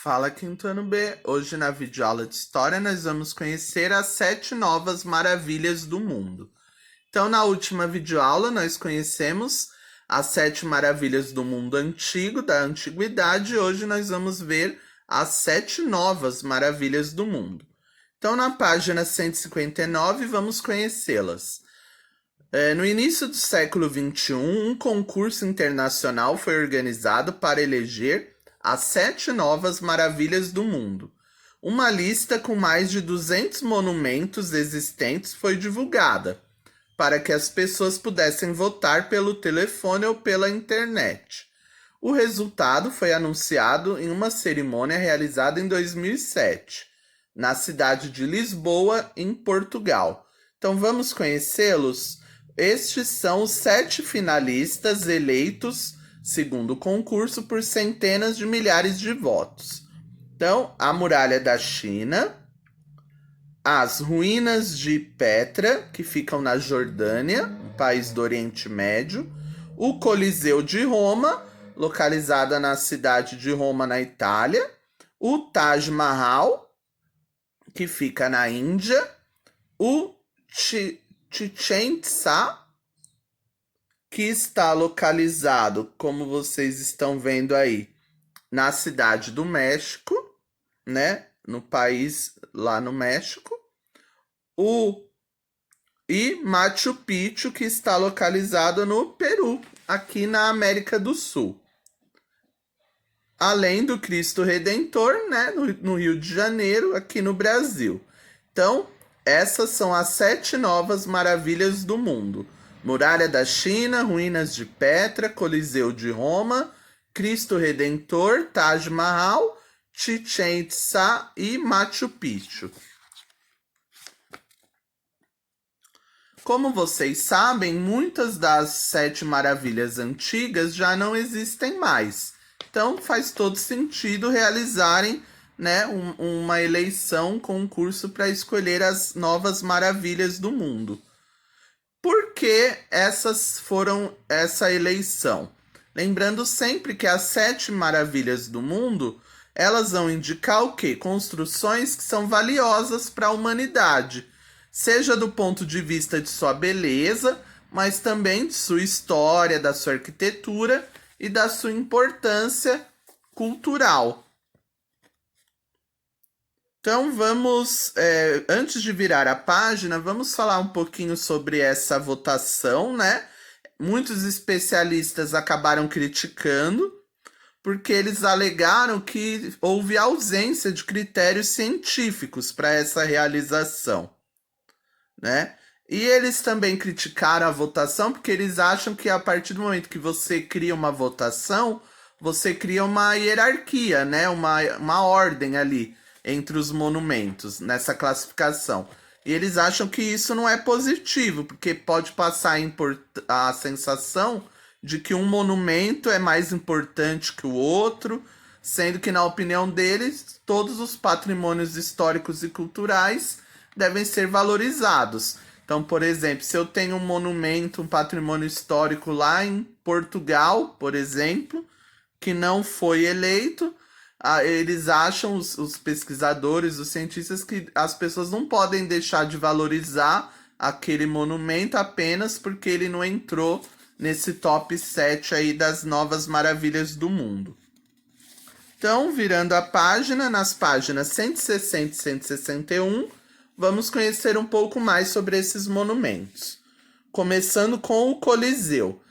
Fala, quinto ano B. Hoje na videoaula de História nós vamos conhecer as 7 novas maravilhas do mundo. Então, na última videoaula nós conhecemos as 7 maravilhas do mundo antigo, da antiguidade, e hoje nós vamos ver as 7 novas maravilhas do mundo. Então, na página 159, vamos conhecê-las. No início do século XXI, um concurso internacional foi organizado para eleger as 7 novas maravilhas do mundo. Uma lista com mais de 200 monumentos existentes foi divulgada, para que as pessoas pudessem votar pelo telefone ou pela internet. O resultado foi anunciado em uma cerimônia realizada em 2007, na cidade de Lisboa, em Portugal. Então vamos conhecê-los? Estes são os 7 finalistas eleitos, segundo o concurso, por centenas de milhares de votos. Então, a Muralha da China, as ruínas de Petra, que ficam na Jordânia, um país do Oriente Médio, o Coliseu de Roma, localizada na cidade de Roma, na Itália, o Taj Mahal, que fica na Índia, o Chichén Itzá, que está localizado, como vocês estão vendo aí, na cidade do México, né? No país lá no México. E Machu Picchu, que está localizado no Peru, aqui na América do Sul. Além do Cristo Redentor, né? No Rio de Janeiro, aqui no Brasil. Então, essas são as 7 novas maravilhas do mundo. Muralha da China, ruínas de Petra, Coliseu de Roma, Cristo Redentor, Taj Mahal, Chichén Itzá e Machu Picchu. Como vocês sabem, muitas das 7 maravilhas antigas já não existem mais. Então faz todo sentido realizarem, né, uma eleição, um concurso para escolher as novas maravilhas do mundo. Por que essa eleição? Lembrando sempre que as 7 maravilhas do mundo, elas vão indicar o quê? Construções que são valiosas para a humanidade, seja do ponto de vista de sua beleza, mas também de sua história, da sua arquitetura e da sua importância cultural. Então vamos, antes de virar a página, vamos falar um pouquinho sobre essa votação, né? Muitos especialistas acabaram criticando, porque eles alegaram que houve ausência de critérios científicos para essa realização, né? E eles também criticaram a votação porque eles acham que a partir do momento que você cria uma votação, você cria uma hierarquia, né? Uma ordem ali entre os monumentos nessa classificação. E eles acham que isso não é positivo, porque pode passar a sensação de que um monumento é mais importante que o outro, sendo que, na opinião deles, todos os patrimônios históricos e culturais devem ser valorizados. Então, por exemplo, se eu tenho um monumento, um patrimônio histórico lá em Portugal, por exemplo, que não foi eleito, eles acham, os pesquisadores, os cientistas, que as pessoas não podem deixar de valorizar aquele monumento apenas porque ele não entrou nesse top 7 aí das novas maravilhas do mundo. Então, virando a página, nas páginas 160 e 161, vamos conhecer um pouco mais sobre esses monumentos. Começando com o Coliseu,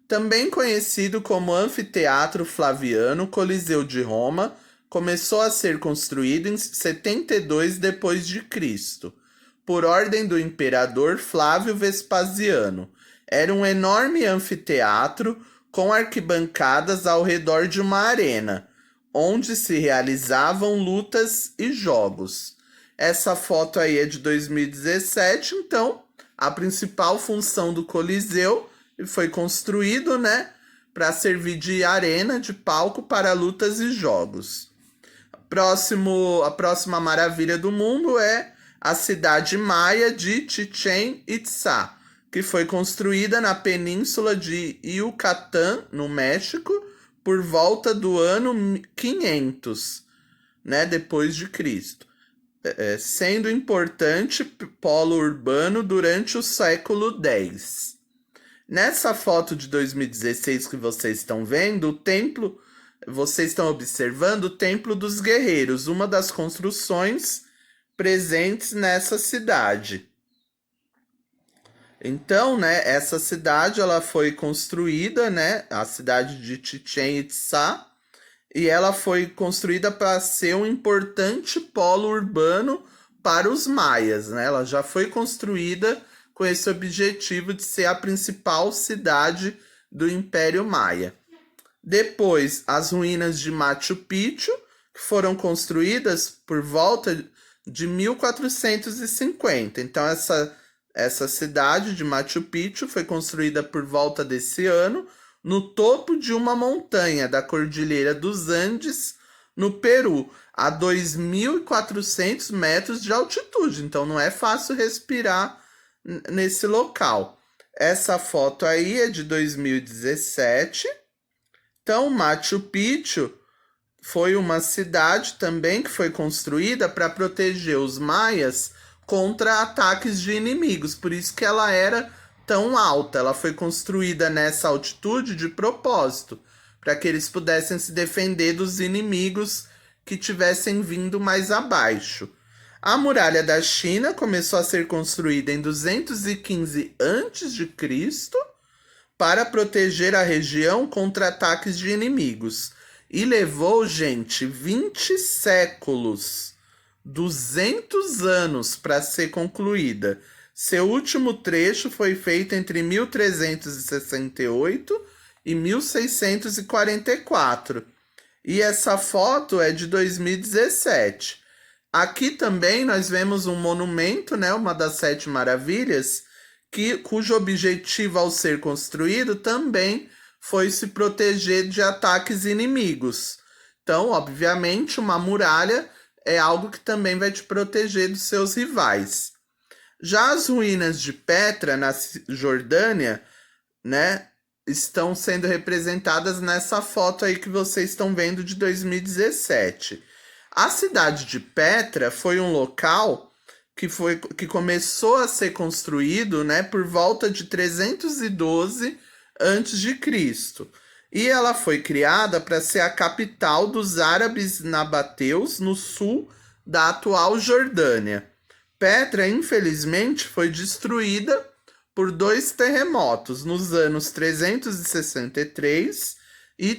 também conhecido como Anfiteatro Flaviano, Coliseu de Roma, começou a ser construído em 72 depois de Cristo, por ordem do imperador Flávio Vespasiano. Era um enorme anfiteatro com arquibancadas ao redor de uma arena, onde se realizavam lutas e jogos. Essa foto aí é de 2017, então a principal função do Coliseu foi construído, né, para servir de arena, de palco para lutas e jogos. A próxima maravilha do mundo é a cidade maia de Chichén Itzá, que foi construída na península de Yucatán, no México, por volta do ano 500. né, depois de Cristo, sendo importante polo urbano durante o século X. Nessa foto de 2016 que vocês estão vendo, o templo, vocês estão observando o Templo dos Guerreiros, uma das construções presentes nessa cidade. Então, né, essa cidade ela foi construída, né, a cidade de Chichén Itzá, e ela foi construída para ser um importante polo urbano para os maias, né? Ela já foi construída com esse objetivo de ser a principal cidade do Império Maia. Depois, as ruínas de Machu Picchu, que foram construídas por volta de 1450. Então, essa cidade de Machu Picchu foi construída por volta desse ano, no topo de uma montanha da Cordilheira dos Andes, no Peru, a 2.400 metros de altitude. Então, não é fácil respirar nesse local. Essa foto aí é de 2017. Então, Machu Picchu foi uma cidade também que foi construída para proteger os maias contra ataques de inimigos. Por isso que ela era tão alta. Ela foi construída nessa altitude de propósito, para que eles pudessem se defender dos inimigos que tivessem vindo mais abaixo. A muralha da China começou a ser construída em 215 a.C. para proteger a região contra ataques de inimigos. E levou, gente, 20 séculos, 200 anos para ser concluída. Seu último trecho foi feito entre 1368 e 1644. E essa foto é de 2017. Aqui também nós vemos um monumento, né, uma das 7 maravilhas, cujo objetivo ao ser construído também foi se proteger de ataques inimigos. Então, obviamente, uma muralha é algo que também vai te proteger dos seus rivais. Já as ruínas de Petra, na Jordânia, né, estão sendo representadas nessa foto aí que vocês estão vendo de 2017. A cidade de Petra foi um local que começou a ser construído, né, por volta de 312 a.C. E ela foi criada para ser a capital dos árabes nabateus no sul da atual Jordânia. Petra, infelizmente, foi destruída por 2 terremotos nos anos 363 e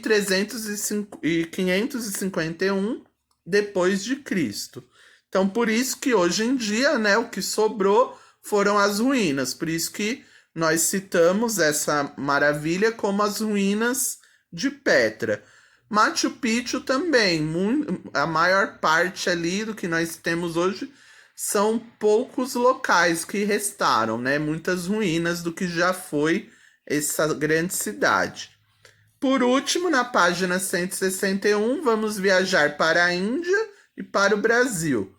551 depois de Cristo. Então, por isso que hoje em dia, né, o que sobrou foram as ruínas. Por isso que nós citamos essa maravilha como as ruínas de Petra. Machu Picchu também, a maior parte ali do que nós temos hoje são poucos locais que restaram, né? Muitas ruínas do que já foi essa grande cidade. Por último, na página 161, vamos viajar para a Índia e para o Brasil.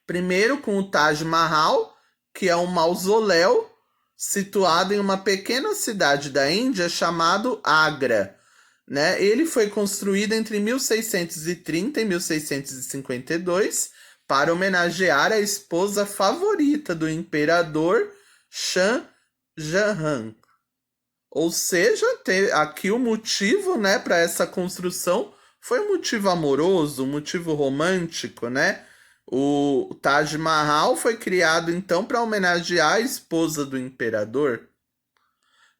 Primeiro com o Taj Mahal, que é um mausoléu situado em uma pequena cidade da Índia chamado Agra, né? Ele foi construído entre 1630 e 1652 para homenagear a esposa favorita do imperador Shah Jahan. Ou seja, aqui o motivo, né, para essa construção foi um motivo amoroso, um motivo romântico, né? O Taj Mahal foi criado então para homenagear a esposa do imperador.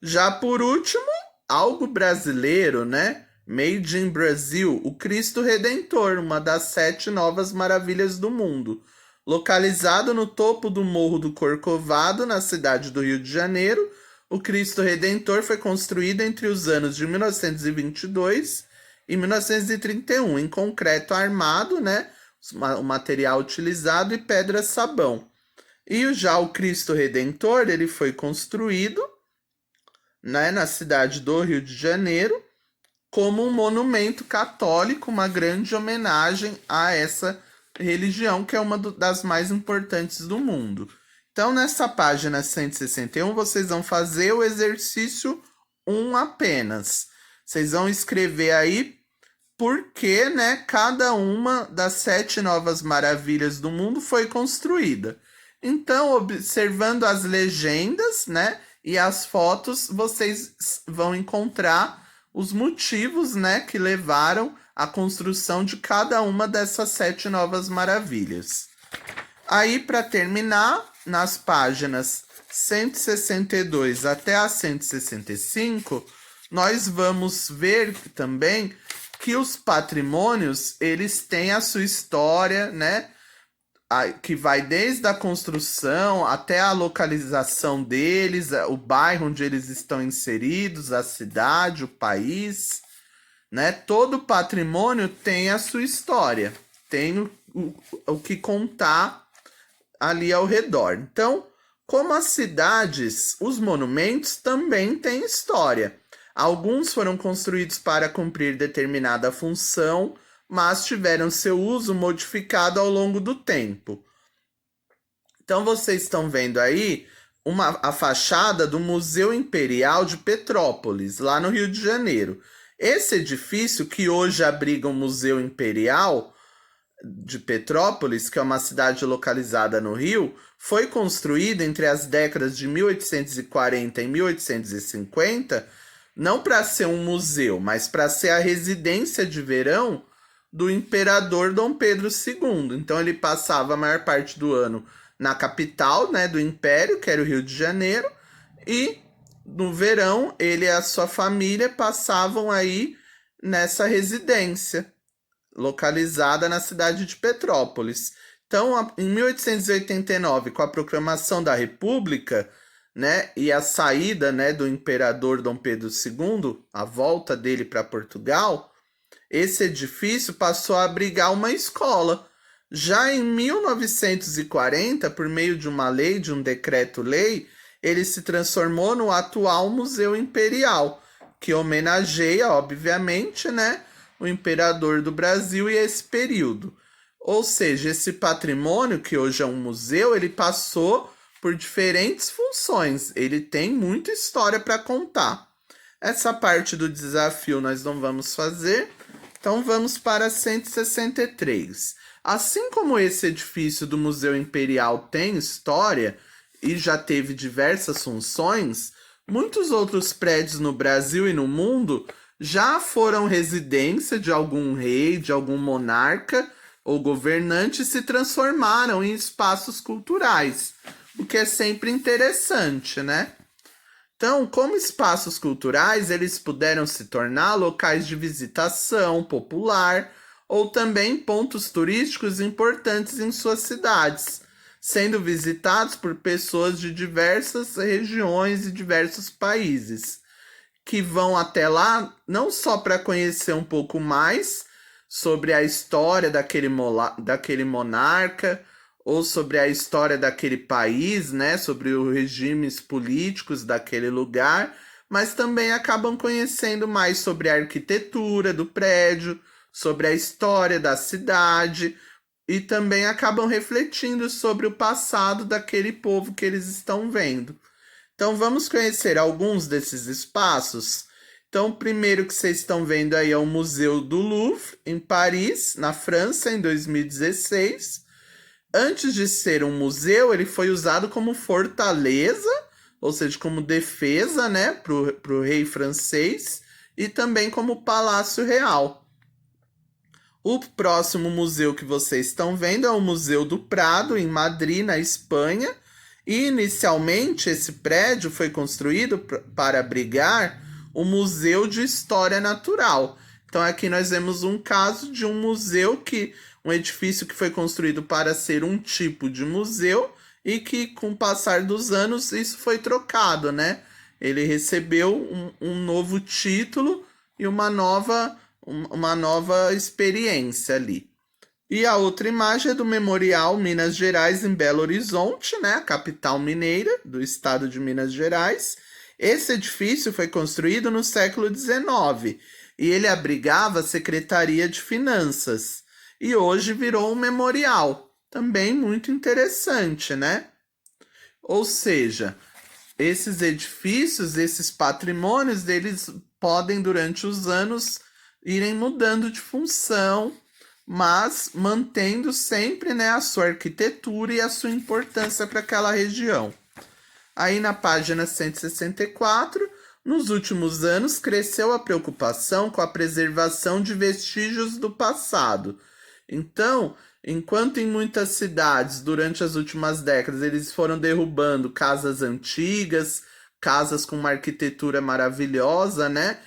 Já por último, algo brasileiro, né? Made in Brazil, o Cristo Redentor, uma das 7 novas maravilhas do mundo. Localizado no topo do Morro do Corcovado, na cidade do Rio de Janeiro, o Cristo Redentor foi construído entre os anos de 1922 e 1931, em concreto armado, né? O material utilizado e pedra-sabão. E já o Cristo Redentor, ele foi construído, né, na cidade do Rio de Janeiro como um monumento católico, uma grande homenagem a essa religião que é uma das mais importantes do mundo. Então, nessa página 161, vocês vão fazer o exercício 1 apenas. Vocês vão escrever aí porque, né, cada uma das 7 novas maravilhas do mundo foi construída. Então, observando as legendas, né, e as fotos, vocês vão encontrar os motivos, né, que levaram à construção de cada uma dessas 7 novas maravilhas. Aí, para terminar, nas páginas 162 até a 165, nós vamos ver também que os patrimônios, eles têm a sua história, né? Que vai desde a construção até a localização deles, o bairro onde eles estão inseridos, a cidade, o país, né? Todo patrimônio tem a sua história, tem o que contar ali ao redor. Então, como as cidades, os monumentos também têm história. Alguns foram construídos para cumprir determinada função, mas tiveram seu uso modificado ao longo do tempo. Então vocês estão vendo aí a fachada do Museu Imperial de Petrópolis, lá no Rio de Janeiro. Esse edifício, que hoje abriga o Museu Imperial de Petrópolis, que é uma cidade localizada no Rio, foi construído entre as décadas de 1840 e 1850, não para ser um museu, mas para ser a residência de verão do imperador Dom Pedro II. Então ele passava a maior parte do ano na capital, né, do império, que era o Rio de Janeiro, e no verão ele e a sua família passavam aí nessa residência localizada na cidade de Petrópolis. Então, em 1889, com a proclamação da República, né, e a saída, né, do imperador Dom Pedro II, a volta dele para Portugal, esse edifício passou a abrigar uma escola. Já em 1940, por meio de uma lei, de um decreto-lei, ele se transformou no atual Museu Imperial, que homenageia, obviamente, né, o imperador do Brasil e esse período. Ou seja, esse patrimônio, que hoje é um museu, ele passou por diferentes funções. Ele tem muita história para contar. Essa parte do desafio nós não vamos fazer, então vamos para 163. Assim como esse edifício do Museu Imperial tem história e já teve diversas funções, muitos outros prédios no Brasil e no mundo já foram residência de algum rei, de algum monarca ou governante e se transformaram em espaços culturais, o que é sempre interessante, né? Então, como espaços culturais, eles puderam se tornar locais de visitação popular ou também pontos turísticos importantes em suas cidades, sendo visitados por pessoas de diversas regiões e diversos países, que vão até lá não só para conhecer um pouco mais sobre a história daquele monarca, ou sobre a história daquele país, né, sobre os regimes políticos daquele lugar, mas também acabam conhecendo mais sobre a arquitetura do prédio, sobre a história da cidade, e também acabam refletindo sobre o passado daquele povo que eles estão vendo. Então vamos conhecer alguns desses espaços. Então, o primeiro que vocês estão vendo aí é o Museu do Louvre, em Paris, na França, em 2016. Antes de ser um museu, ele foi usado como fortaleza, ou seja, como defesa, né, para o rei francês, e também como palácio real. O próximo museu que vocês estão vendo é o Museu do Prado, em Madrid, na Espanha. E, inicialmente, esse prédio foi construído para abrigar o Museu de História Natural. Então, aqui nós vemos um caso de um museu um edifício que foi construído para ser um tipo de museu e que, com o passar dos anos, isso foi trocado, né? Ele recebeu um novo título e uma nova experiência ali. E a outra imagem é do Memorial Minas Gerais, em Belo Horizonte, né? A capital mineira do estado de Minas Gerais. Esse edifício foi construído no século XIX e ele abrigava a Secretaria de Finanças. E hoje virou um memorial, também muito interessante, né? Ou seja, esses edifícios, esses patrimônios, eles podem, durante os anos, irem mudando de função, mas mantendo sempre, né, a sua arquitetura e a sua importância para aquela região. Aí na página 164, nos últimos anos cresceu a preocupação com a preservação de vestígios do passado. Então, enquanto em muitas cidades, durante as últimas décadas, eles foram derrubando casas antigas, casas com uma arquitetura maravilhosa, né?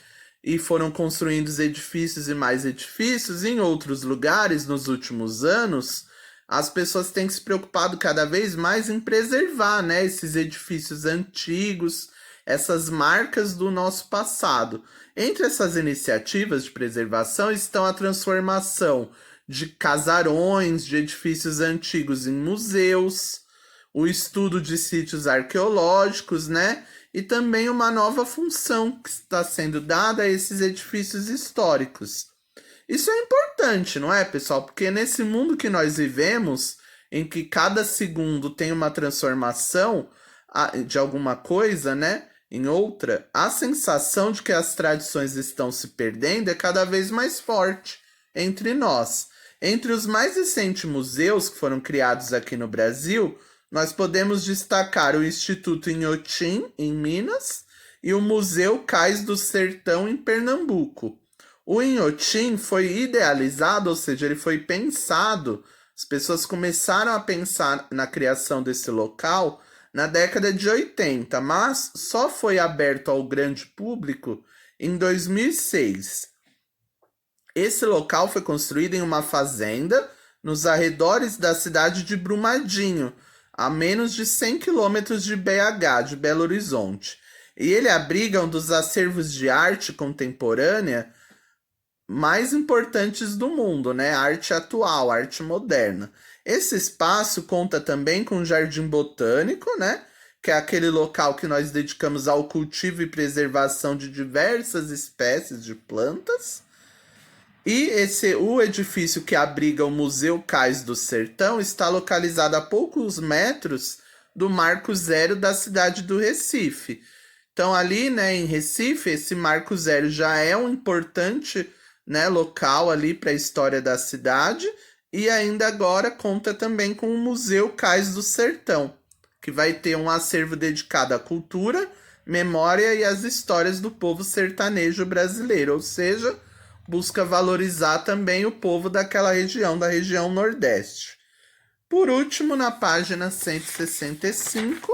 E foram construindo edifícios e mais edifícios. Em outros lugares, nos últimos anos, as pessoas têm se preocupado cada vez mais em preservar, né, esses edifícios antigos, essas marcas do nosso passado. Entre essas iniciativas de preservação estão a transformação de casarões, de edifícios antigos em museus, o estudo de sítios arqueológicos, né? E também uma nova função que está sendo dada a esses edifícios históricos. Isso é importante, não é, pessoal? Porque nesse mundo que nós vivemos, em que cada segundo tem uma transformação de alguma coisa, né, em outra, a sensação de que as tradições estão se perdendo é cada vez mais forte entre nós. Entre os mais recentes museus que foram criados aqui no Brasil, nós podemos destacar o Instituto Inhotim, em Minas, e o Museu Cais do Sertão, em Pernambuco. O Inhotim foi idealizado, ou seja, ele foi pensado, as pessoas começaram a pensar na criação desse local na década de 80, mas só foi aberto ao grande público em 2006. Esse local foi construído em uma fazenda nos arredores da cidade de Brumadinho, a menos de 100 quilômetros de BH, de Belo Horizonte. E ele abriga um dos acervos de arte contemporânea mais importantes do mundo, né? Arte atual, arte moderna. Esse espaço conta também com um jardim botânico, né? Que é aquele local que nós dedicamos ao cultivo e preservação de diversas espécies de plantas. E o edifício que abriga o Museu Cais do Sertão está localizado a poucos metros do Marco Zero da cidade do Recife. Então ali, né, em Recife, esse Marco Zero já é um importante, né, local ali para a história da cidade, e ainda agora conta também com o Museu Cais do Sertão, que vai ter um acervo dedicado à cultura, memória e às histórias do povo sertanejo brasileiro, ou seja, busca valorizar também o povo daquela região, da região Nordeste. Por último, na página 165,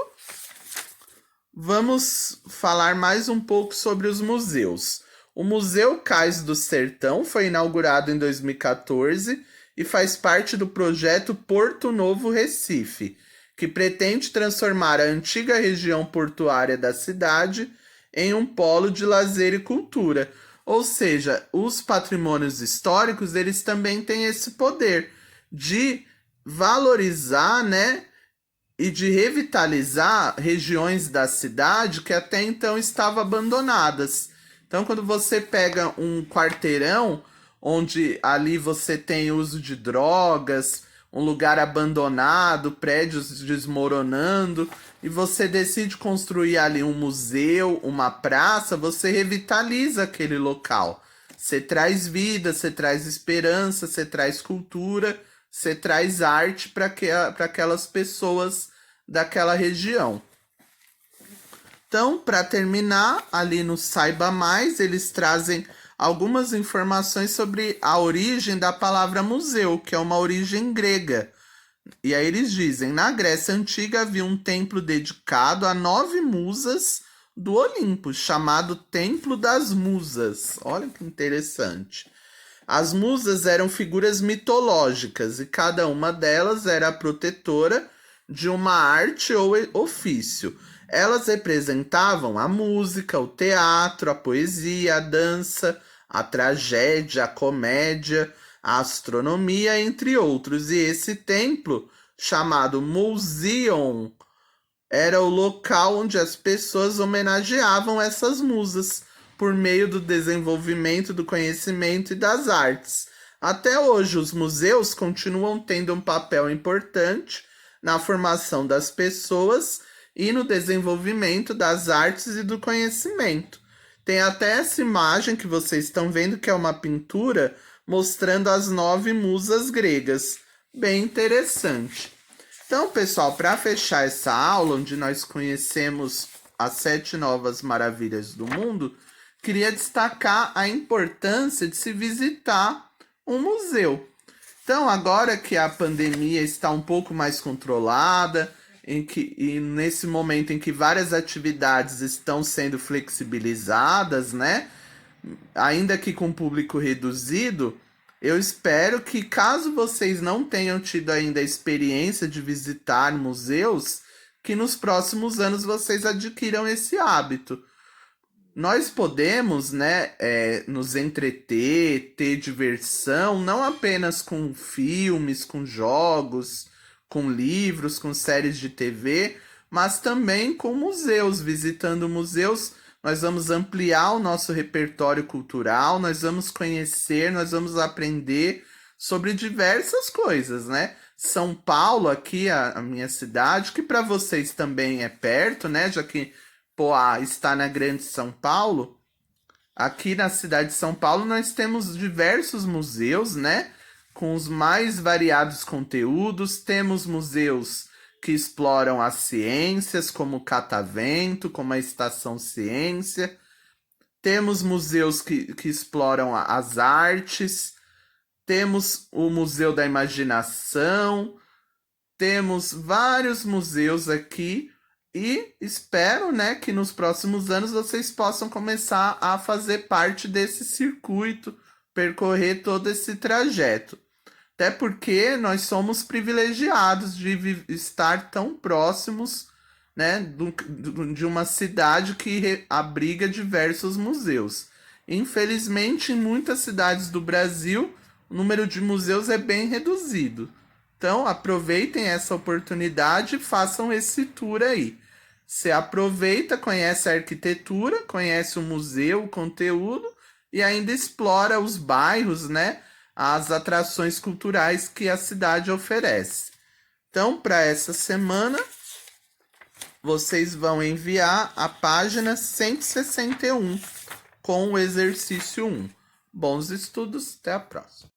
vamos falar mais um pouco sobre os museus. O Museu Cais do Sertão foi inaugurado em 2014 e faz parte do projeto Porto Novo Recife, que pretende transformar a antiga região portuária da cidade em um polo de lazer e cultura. Ou seja, os patrimônios históricos, eles também têm esse poder de valorizar, né, e de revitalizar regiões da cidade que até então estavam abandonadas. Então, quando você pega um quarteirão, onde ali você tem uso de drogas, um lugar abandonado, prédios desmoronando, e você decide construir ali um museu, uma praça, você revitaliza aquele local. Você traz vida, você traz esperança, você traz cultura, você traz arte para aquelas pessoas daquela região. Então, para terminar, ali no Saiba Mais, eles trazem algumas informações sobre a origem da palavra museu, que é uma origem grega. E aí eles dizem, na Grécia Antiga havia um templo dedicado a 9 musas do Olimpo, chamado Templo das Musas. Olha que interessante. As musas eram figuras mitológicas e cada uma delas era a protetora de uma arte ou ofício. Elas representavam a música, o teatro, a poesia, a dança, a tragédia, a comédia, a astronomia, entre outros. E esse templo, chamado Museion, era o local onde as pessoas homenageavam essas musas por meio do desenvolvimento do conhecimento e das artes. Até hoje, os museus continuam tendo um papel importante na formação das pessoas e no desenvolvimento das artes e do conhecimento. Tem até essa imagem que vocês estão vendo, que é uma pintura mostrando as 9 musas gregas. Bem interessante. Então, pessoal, para fechar essa aula, onde nós conhecemos as 7 novas maravilhas do mundo, queria destacar a importância de se visitar um museu. Então, agora que a pandemia está um pouco mais controlada, e nesse momento em que várias atividades estão sendo flexibilizadas, né? Ainda que com público reduzido, eu espero que, caso vocês não tenham tido ainda a experiência de visitar museus, que nos próximos anos vocês adquiram esse hábito. Nós podemos, né, nos entreter, ter diversão, não apenas com filmes, com jogos, com livros, com séries de TV, mas também com museus. Visitando museus, nós vamos ampliar o nosso repertório cultural, nós vamos conhecer, nós vamos aprender sobre diversas coisas, né? São Paulo, aqui, a minha cidade, que para vocês também é perto, né? Já que Poá está na Grande São Paulo. Aqui na cidade de São Paulo nós temos diversos museus, né? Com os mais variados conteúdos. Temos museus que exploram as ciências, como o Catavento, como a Estação Ciência. Temos museus que exploram as artes. Temos o Museu da Imaginação. Temos vários museus aqui. E espero, né, que nos próximos anos vocês possam começar a fazer parte desse circuito, percorrer todo esse trajeto. Até porque nós somos privilegiados de estar tão próximos, né, de uma cidade que abriga diversos museus. Infelizmente, em muitas cidades do Brasil, o número de museus é bem reduzido. Então, aproveitem essa oportunidade e façam esse tour aí. Você aproveita, conhece a arquitetura, conhece o museu, o conteúdo e ainda explora os bairros, né? As atrações culturais que a cidade oferece. Então, para essa semana, vocês vão enviar a página 161 com o exercício 1. Bons estudos, até a próxima.